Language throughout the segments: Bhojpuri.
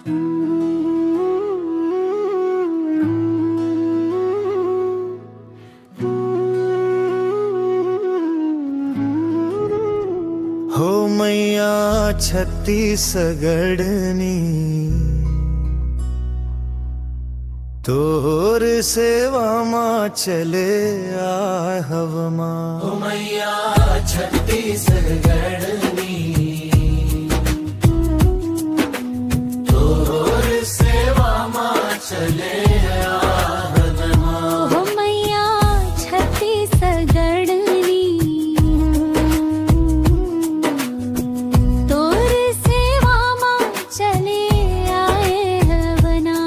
हो मैया छत्तीसगढ़नी तोर सेवा मां चले आय हवमा। हो मैया छत्तीसगढ़नी तोर सेवा मां चले आगनमा। हो मैया छत्तीसगढ़नी तोर सेवा मां चले आए हवना।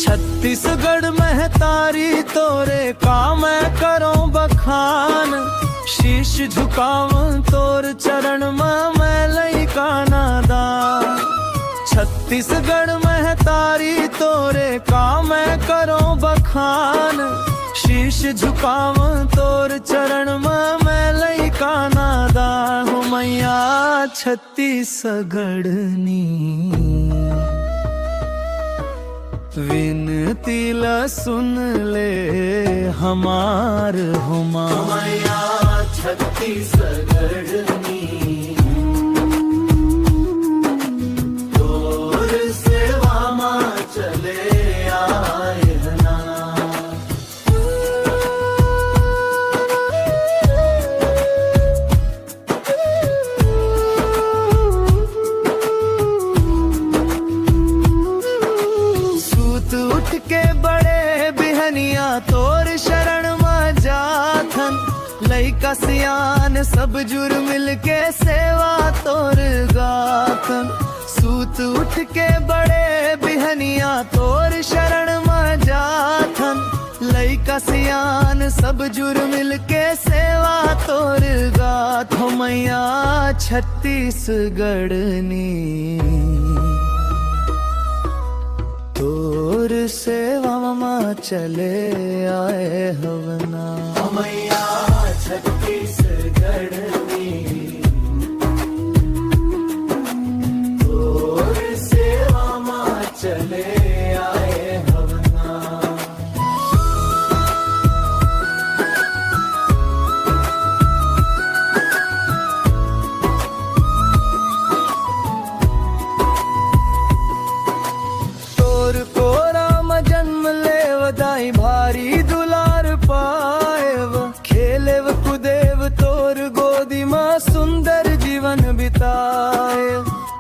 छत्तीसगढ़ महतारी तोरे का मैं करो बखान। शीश झुकाऊं तोर चरण में मैं लइका नादान। छत्तीसगढ़ महतारी तोरे का मैं करो बखान। शीश झुकाऊं तोर चरण में मैं लइका नादान। हो मैया छत्तीसगढ़नी विनती ला सुन ले हमार हुमा। मैया छत्तीसगढ़नी तोर सेवा मां चले आए ना। उठ के बड़े बिहनिया तोर शरण में जाथन। लइका सियान सब जुर मिल के सेवा तोर गाथन। सूत उठ के बड़े बिहनिया तोर शरण में जाथन। लइका सियान सब जुर मिल के सेवा तोर गाथ। हो मैया छत्तीसगढ़नी तोर सेवा मां चले आए हवना। मैया छत्तीसगढ़नी तोर सेवा मां चले आए हवना। तोर को राम जन्म ले वदाई भारी दुलार पाएव। खेलेव कुदेव तोर गोदी मां सुंदर जीवन बिताए।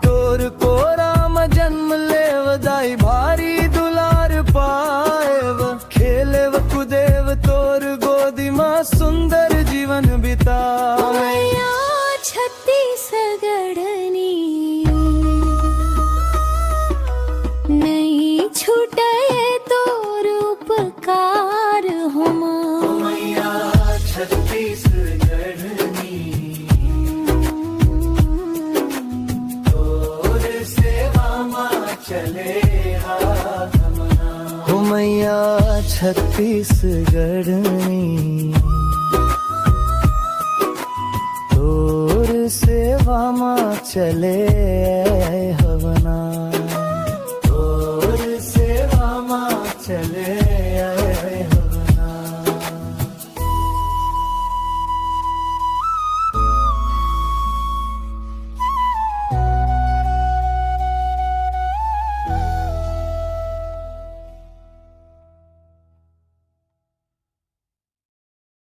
तोर को राम जन्म ले वदाई भारी दुलार पाएव। खेलेव कुदेव तोर गोदी मां सुंदर जीवन बिताए। मैया छत्तीसगढ़नी नहीं छूटे तोर उपकार हुमा। मैया छत्तीसगढ़नी तोर सेवा मां चले आगमना। हो मैया छत्तीसगढ़नी तोर सेवा मां चले हवना। तोर सेवा मां चले आए